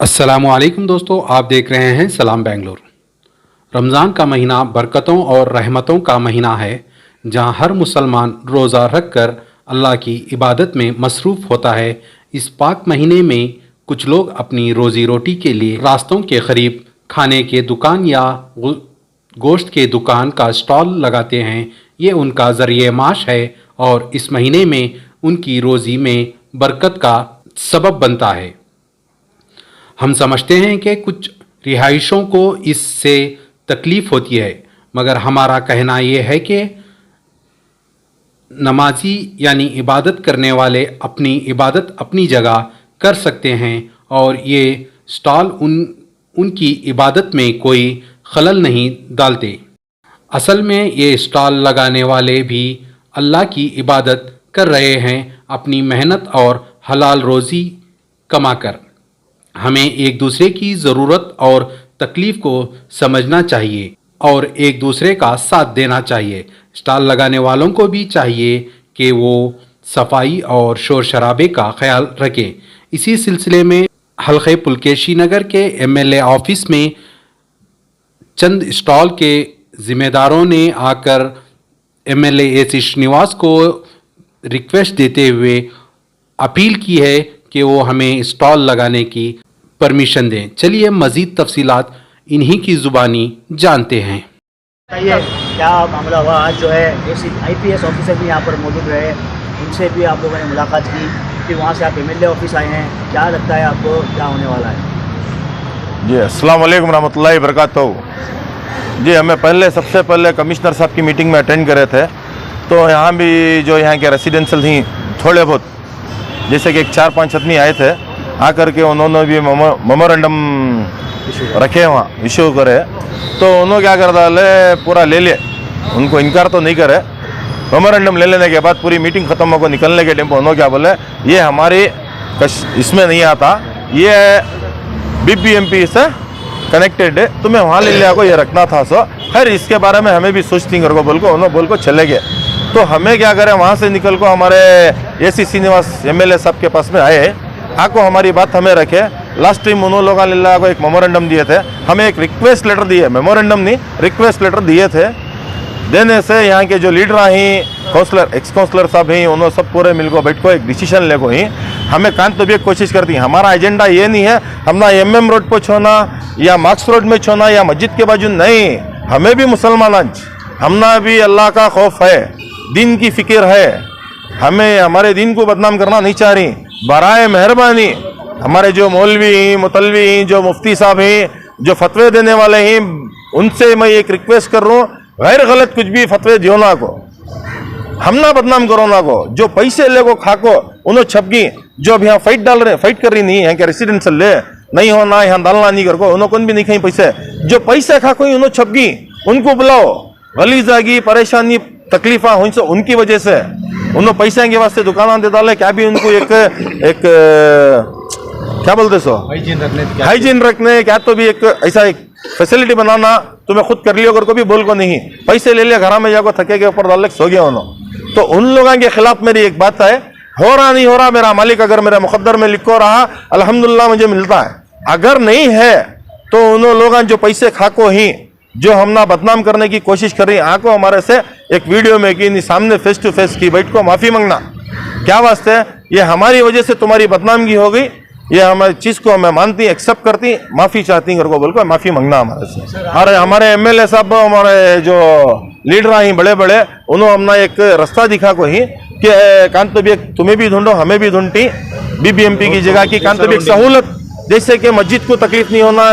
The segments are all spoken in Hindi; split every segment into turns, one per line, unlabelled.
अस्सलामुअलैकुम दोस्तों, आप देख रहे हैं सलाम बेंगलोर। रमज़ान का महीना बरकतों और रहमतों का महीना है, जहां हर मुसलमान रोज़ा रख कर अल्लाह की इबादत में मसरूफ़ होता है। इस पाक महीने में कुछ लोग अपनी रोज़ी रोटी के लिए रास्तों के करीब खाने के दुकान या गोश्त के दुकान का स्टॉल लगाते हैं। ये उनका ज़रिए माश है और इस महीने में उनकी रोज़ी में बरकत का सबब बनता है। हम समझते हैं कि कुछ रिहाइशों को इससे तकलीफ़ होती है, मगर हमारा कहना यह है कि नमाजी यानी इबादत करने वाले अपनी इबादत अपनी जगह कर सकते हैं और ये स्टॉल उनकी इबादत में कोई खलल नहीं डालते। असल में ये स्टॉल लगाने वाले भी अल्लाह की इबादत कर रहे हैं, अपनी मेहनत और हलाल रोज़ी कमाकर। हमें एक दूसरे की ज़रूरत और तकलीफ़ को समझना चाहिए और एक दूसरे का साथ देना चाहिए। स्टॉल लगाने वालों को भी चाहिए कि वो सफाई और शोर शराबे का ख्याल रखें। इसी सिलसिले में हल्के पुलकेशी नगर के एमएलए ऑफिस में चंद स्टॉल के ज़िम्मेदारों ने आकर एमएलए एसी श्रीनिवास को रिक्वेस्ट देते हुए अपील की है कि वो हमें स्टॉल लगाने की परमिशन दें। चलिए मज़ीद तफसीलात इन्हीं की ज़ुबानी जानते हैं।
क्या मामला हुआ? आज जो है आईपीएस ऑफिसर भी यहाँ पर मौजूद रहे, उनसे भी आप लोगों ने मुलाकात की, फिर वहाँ से आप एमएलए ऑफिस आए हैं। क्या लगता है आपको क्या होने वाला है?
जी अस्सलाम वालेकुम रहमतुल्लाहि बरकातहू। जी हमें सबसे पहले कमिश्नर साहब की मीटिंग में अटेंड करे थे, तो यहाँ भी जो यहाँ के रेसिडेंशियल थी थोड़े बहुत, जैसे कि 4-5 आदमी आए थे, आकर के उन्होंने भी मेमोरेंडम रखे वहाँ इशू करे, तो उन्होंने क्या कर डाले, पूरा ले लिए, उनको इनकार तो नहीं करे। मेमोरेंडम ले लेने के बाद पूरी मीटिंग ख़त्म होकर निकलने के टाइम पर उन्होंने क्या बोले, ये हमारी इसमें नहीं आता, ये बीबीएमपी से कनेक्टेड है, तुम्हें वहाँ ले लिया को ये रखना था। सो खैर इसके बारे में हमें भी सोचती कर को बोल को चले गए। तो हमें क्या करें, वहाँ से निकल को हमारे एसी श्रीनिवास एमएलए साहब के पास में आए, आको हमारी बात हमें रखे। लास्ट टाइम उन्होंने लोगों ने को एक मेमोरेंडम दिए थे, हमें एक रिक्वेस्ट लेटर दिए, मेमोरेंडम नहीं रिक्वेस्ट लेटर दिए थे। देने से यहाँ के जो लीडर हैं, काउंसलर एक्स काउंसलर साहब हैं, उन्होंने सब पूरे मिल को बैठ को एक डिसीजन ले को ही हमें कान तो भी एक कोशिश करती है। हमारा एजेंडा ये नहीं है हम ना MM रोड पर छोना या मार्क्स रोड में छोना या मस्जिद के बाजू, नहीं, हमें भी मुसलमान हमना भी अल्लाह का खौफ है, दीन की फिक्र है, हमें हमारे दीन को बदनाम करना नहीं चाह रही। बराए मेहरबानी हमारे जो मौलवी मुतलवी जो मुफ्ती साहब हैं, जो फतवे देने वाले हैं, उनसे मैं एक रिक्वेस्ट कर रहा हूँ, गैर गलत कुछ भी फतवे दियो ना को, हम ना बदनाम करो ना को। जो पैसे ले को खाको उन्होंने छपगी, जो अब यहाँ फाइट डाल रहे फाइट कर रही नहीं है, क्या रेसिडेंशियल ले नहीं होना यहाँ डालना नहीं कर को, उन्होंने कौन भी नहीं खाई पैसे, जो पैसे खाको उन्होंने छपगी, उनको बुलाओ। गलीज आगी परेशानी तकलीफा हुई से उनकी वजह से उन्होंने पैसे के वास्ते दुकान दे डाले, क्या भी उनको एक क्या बोलते सो हाइजीन रखने क्या, तो भी एक ऐसा एक फैसिलिटी बनाना, तुम्हें खुद कर लियो को भी बोल को नहीं, पैसे ले लिया घर में जाकर थके के ऊपर डाल सो गया उन्होंने। तो उन लोगों के खिलाफ मेरी एक बात है, हो रहा नहीं हो रहा, मेरा मालिक अगर मेरे मुकद्दर में लिखो रहा अल्हम्दुलिल्लाह मुझे मिलता है, अगर नहीं है तो उन लोगों जो पैसे खाको ही जो हम ना बदनाम करने की कोशिश कर रही, आको हमारे से एक वीडियो में की सामने फेस टू फेस की बैठ को माफ़ी मांगना, क्या वास्ते, ये हमारी वजह से तुम्हारी बदनामगी हो गई, ये हमारी चीज़ को मैं मानती एक्सेप्ट करती, माफ़ी चाहती घर को बोल को माफ़ी मांगना हमारे से। और हमारे एमएलए साहब, हमारे जो लीडर हैं बड़े बड़े, उन्होंने हमने एक रास्ता दिखा को ही कि कांत भी तुम्हें भी ढूंढो हमें भी ढूंढती, बीबीएमपी की जगह की कांत भी एक सहूलत, जैसे कि मस्जिद को तकलीफ नहीं होना,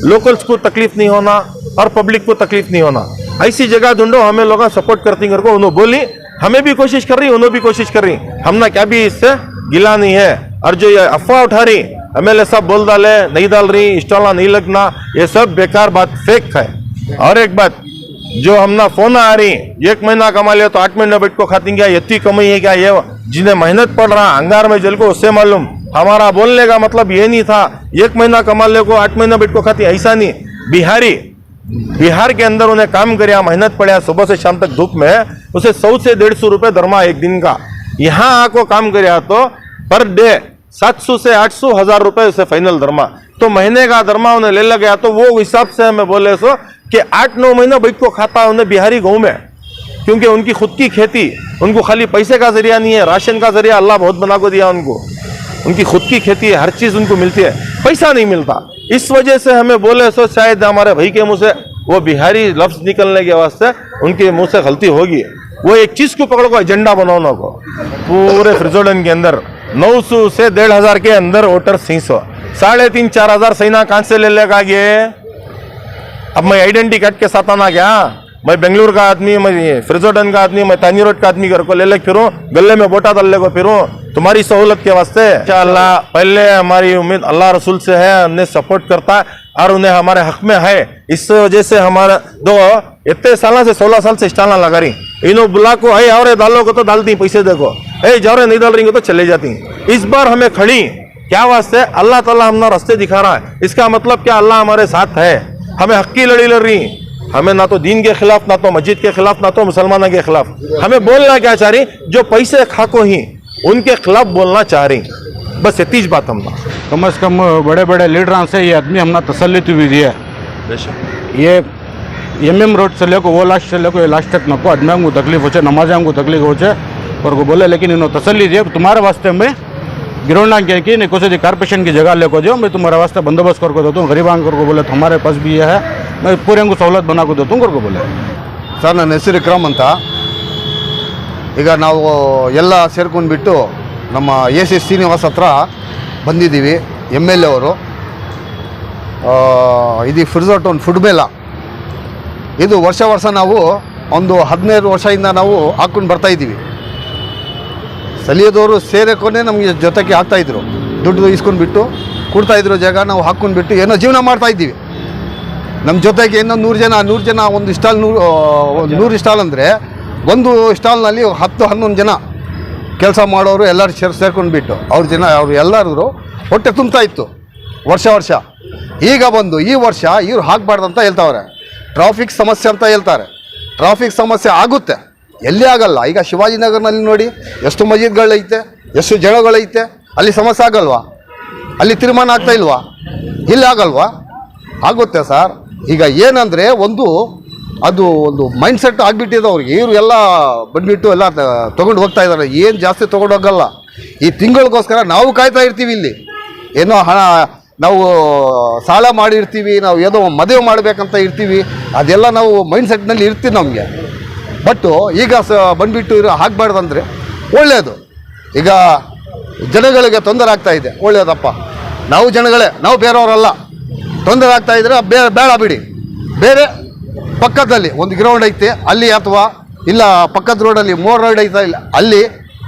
लोकल्स को तकलीफ नहीं होना और पब्लिक को तकलीफ नहीं होना, ऐसी जगह ढूंढो, हमें लोग सपोर्ट करती कर को उन्होंने बोली, हमें भी कोशिश कर रही, उन्होंने भी कोशिश कर रही, हमने क्या भी इससे गिला नहीं है। और जो ये अफवाह उठा रही एमएलए साहब बोल डाले नहीं डाल रही, स्टॉल नहीं लगना, ये सब बेकार बात, फेक है। और एक बात, जो हमना फोन आ रही 1 महीना कमा लिया तो 8 महीने बैठ को खाती, क्या इतनी कमाई है क्या? ये जिन्हें मेहनत पड़ रहा अंगार में जल को उससे मालूम, हमारा बोलने का मतलब ये नहीं था 1 महीना कमा ले को 8 महीना बैठ को खाती, ऐसा नहीं। बिहार के अंदर उन्हें काम कर मेहनत पड़ा, सुबह से शाम तक धूप में, उसे 100 से 150 रुपये दरमा एक दिन का, यहाँ आको काम कर तो पर डे 700 से 800 हजार रुपए उसे फाइनल दरमा। तो महीने का दरमा उन्हें ले लग गया, तो वो हिसाब से हमें बोले सो कि 8-9 महीना बैठ को खाता है उन्हें बिहारी गाँव में, क्योंकि उनकी खुद की खेती, उनको खाली पैसे का जरिया नहीं है, राशन का जरिया अल्लाह बहुत बना को दिया उनको, उनकी खुद की खेती है, हर चीज उनको मिलती है, पैसा नहीं मिलता। इस वजह से हमें बोले सो शायद हमारे भाई के मुंह से वो बिहारी लफ्ज निकलने के वास्ते उनके मुंह से गलती होगी। वो एक चीज को पकड़ को एजेंडा बनाने को, पूरे फ्रिजोडन के अंदर 900 से 1500 के अंदर वोटर 600, 3,500-4 हजार सैना कहां से ले लेगा ये? अब मैं आइडेंटिटी कार्ड के साथ आना क्या? मैं बेंगलुरु का आदमी, मैं फ्रिजोडन का आदमी, मैं तानी रोड का आदमी घर को ले फिरूं, गले में बोटा डालने को फिरूं तुम्हारी सहूलत के वास्ते? इंशाअल्लाह पहले हमारी उम्मीद अल्लाह रसूल से है, उन्हें सपोर्ट करता है और उन्हें हमारे हक में है। इस वजह से हमारा दो इतने साल से 16 साल से स्टाला लगा रही, इन्हों बुला को है और डालो को तो डालती पैसे देखो, जाओ रे नहीं डाल रही तो चले जाती। इस बार हमें खड़ी क्या वास्ते? अल्लाह ताला हमने रास्ते दिखा रहा है, इसका मतलब क्या? अल्लाह हमारे साथ है। हमें हक की लड़ी लड़ रही, हमें ना तो दीन के खिलाफ, ना तो मस्जिद के खिलाफ, ना तो मुसलमानों के खिलाफ। हमें बोलना क्या चाह रही? जो पैसे खाको ही उनके खिलाफ बोलना चाह रही, बस इतनी ही बात। हम
कम से कम बड़े बड़े लीडर से ये आदमी हमने तसल्ली हुई दी है। ये MM रोड से लेको वो लास्ट से लेको ये लास्ट तक नको आदमी को तकलीफ हो, नमाजा को तकलीफ हो और को बोले, लेकिन इन्होंने तसल्ली दी तुम्हारे वास्ते में गिरोना के कि नहीं कुछ कारपोरेशन की जगह लेको जो मैं तुम्हारे वास्ते बंदोबस्त करके देता हूँ, गरीबान को बोले हमारे पास भी ये है, मैं पूरे को सहूलत बना को देता हूँ करके बोले।
ಸರ್ ನನ್ನ ಹೆಸರು ವಿಕ್ರಮ್ ಅಂತ. ಈಗ ನಾವು ಎಲ್ಲ ಸೇರ್ಕೊಂಡ್ಬಿಟ್ಟು ನಮ್ಮ AC ಶ್ರೀನಿವಾಸ್ ಹತ್ರ ಬಂದಿದ್ದೀವಿ. MLA ಅವರು ಇದು ಫ್ರಿಜೋ ಟೌನ್ ಫುಡ್ ಮೇಳ, ಇದು ವರ್ಷ ನಾವು ಒಂದು 15 ವರ್ಷದಿಂದ ನಾವು ಹಾಕ್ಕೊಂಡು ಬರ್ತಾಯಿದ್ದೀವಿ. ಸ್ಥಳೀಯದವರು ಸೇರಿಕೊಂಡೇ ನಮಗೆ ಜೊತೆಗೆ ಹಾಕ್ತಾಯಿದ್ರು, ದುಡ್ಡು ಇಸ್ಕೊಂಡ್ಬಿಟ್ಟು ಕೊಡ್ತಾಯಿದ್ರು, ಜಾಗ ನಾವು ಹಾಕ್ಕೊಂಡ್ಬಿಟ್ಟು ಏನೋ ಜೀವನ ಮಾಡ್ತಾಯಿದ್ದೀವಿ. ನಮ್ಮ ಜೊತೆಗೆ ಇನ್ನೂ 100 ಜನ ಒಂದು ಸ್ಟಾಲ್ 100 ಸ್ಟಾಲ್ ಅಂದರೆ ಒಂದು ಸ್ಟಾಲ್ನಲ್ಲಿ 10-11 ಜನ ಕೆಲಸ ಮಾಡೋರು ಎಲ್ಲರೂ ಸೇರ್ಕೊಂಡ್ಬಿಟ್ಟು ಅವ್ರು ಎಲ್ಲರೂ ಹೊಟ್ಟೆ ತುಂಬ್ತಾ ಇತ್ತು ವರ್ಷ. ಈಗ ಬಂದು ಈ ವರ್ಷ ಇವ್ರು ಹಾಕಬಾರ್ದು ಅಂತ ಹೇಳ್ತಾವ್ರೆ. ಟ್ರಾಫಿಕ್ ಸಮಸ್ಯೆ ಅಂತ ಹೇಳ್ತಾರೆ. ಟ್ರಾಫಿಕ್ ಸಮಸ್ಯೆ ಆಗುತ್ತೆ, ಎಲ್ಲಿ ಆಗಲ್ಲ. ಈಗ ಶಿವಾಜಿನಗರ್ನಲ್ಲಿ ನೋಡಿ ಎಷ್ಟು ಮಸ್ಜಿದ್ಗಳೈತೆ, ಎಷ್ಟು ಜನಗಳೈತೆ, ಅಲ್ಲಿ ಸಮಸ್ಯೆ ಆಗಲ್ವಾ? ಅಲ್ಲಿ ತೀರ್ಮಾನ ಆಗ್ತಾ ಇಲ್ವಾ? ಇಲ್ಲಿ ಆಗಲ್ವಾ? ಆಗುತ್ತೆ ಸರ್. ಈಗ ಏನಂದರೆ ಅದು ಒಂದು ಮೈಂಡ್ ಸೆಟ್ ಆಗಿಬಿಟ್ಟಿದೆ ಅವ್ರಿಗೆ. ಇವರು ಎಲ್ಲ ಬಂದುಬಿಟ್ಟು ಎಲ್ಲ ತೊಗೊಂಡು ಹೋಗ್ತಾ ಇದ್ದಾರೆ, ಏನು ಜಾಸ್ತಿ ತೊಗೊಂಡು ಹೋಗಲ್ಲ. ಈ ತಿಂಗಳಿಗೋಸ್ಕರ ನಾವು ಕಾಯ್ತಾ ಇರ್ತೀವಿ. ಇಲ್ಲಿ ಏನೋ ಹಣ ನಾವು ಸಾಲ ಮಾಡಿರ್ತೀವಿ, ನಾವು ಏನೋ ಮದುವೆ ಮಾಡಬೇಕಂತ ಇರ್ತೀವಿ, ಅದೆಲ್ಲ ನಾವು ಮೈಂಡ್ ಸೆಟ್ನಲ್ಲಿ ಇರ್ತೀವಿ ನಮಗೆ. ಬಟ್ಟು ಈಗ ಬಂದುಬಿಟ್ಟು ಹಾಕಬಾರ್ದಂದರೆ ಒಳ್ಳೆಯದು. ಈಗ ಜನಗಳಿಗೆ ತೊಂದರೆ ಆಗ್ತಾಯಿದೆ, ಒಳ್ಳೆಯದಪ್ಪ. ನಾವು ಜನಗಳೇ, ನಾವು ಬೇರೆಯವರಲ್ಲ. ತೊಂದರೆ ಆಗ್ತಾಯಿದ್ರೆ ಬೇಡ ಬಿಡಿ. ಬೇರೆ ಪಕ್ಕದಲ್ಲಿ ಒಂದು ಗ್ರೌಂಡ್ ಐತೆ ಅಲ್ಲಿ, ಅಥವಾ ಇಲ್ಲ ಪಕ್ಕದ ರೋಡಲ್ಲಿ ಮೋರ್ ರೋಡ್ ಐತೆ ಇಲ್ಲ ಅಲ್ಲಿ,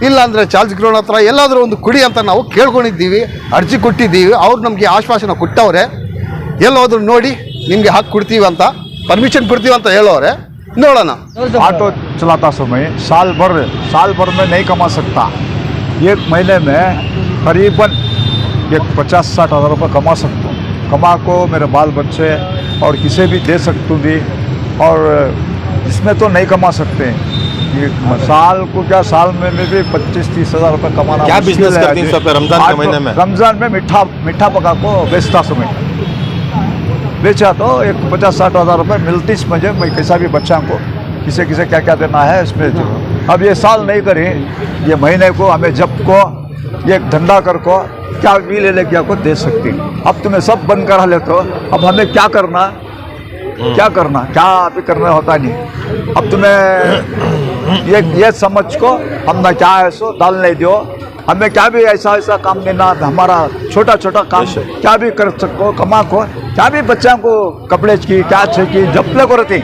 ಇಲ್ಲ ಅಂದರೆ ಚಾರ್ಜ್ ಗ್ರೌಂಡ್ ಹತ್ರ ಎಲ್ಲಾದರೂ ಒಂದು ಕುಡಿ ಅಂತ ನಾವು ಕೇಳ್ಕೊಂಡಿದ್ದೀವಿ, ಅರ್ಜಿ ಕೊಟ್ಟಿದ್ದೀವಿ. ಅವ್ರು ನಮಗೆ ಆಶ್ವಾಸನೆ ಕೊಟ್ಟವ್ರೆ, ಎಲ್ಲೋದ್ರು ನೋಡಿ ನಿಮಗೆ ಹಾಕಿ ಕೊಡ್ತೀವಿ ಅಂತ, परमिशन ಕೊಡ್ತೀವಿ ಅಂತ ಹೇಳೋರೆ. ನೋಡೋಣ.
ऑटो चलाता समय साल भर में नहीं कमा सकता, एक महीने में करीबन 50-60 हज़ार रुपये कमा सकता हूँ. कमा को मेरे बाल बच्चे और किसे भी दे सकता हूँ भी, और इसमें तो नहीं कमा सकते. ये साल को क्या, साल में भी 25-30 हज़ार रुपये कमाना.
क्या बिजनेस करती हैं सब रमजान के महीने में?
रमजान में मीठा पका को बेचता समय बेचा तो 50-60 हज़ार रुपये मिलती मुझे. मैं कैसा भी बच्चा को किसे क्या क्या देना है इसमें. अब ये साल नहीं करें, ये महीने को हमें जब को ये धंधा कर को क्या भी ले क्या को दे सकती. अब तुम्हें सब बंद करा ले तो अब हमें क्या करना अभी करना होता नहीं. अब तुम्हें ये समझ को हमने क्या है सो डालने दो. हमें क्या भी ऐसा काम देना, हमारा छोटा काम क्या भी कर सको, कमा को क्या भी बच्चा को कपड़े की क्या चाहिए जब ले को रहती.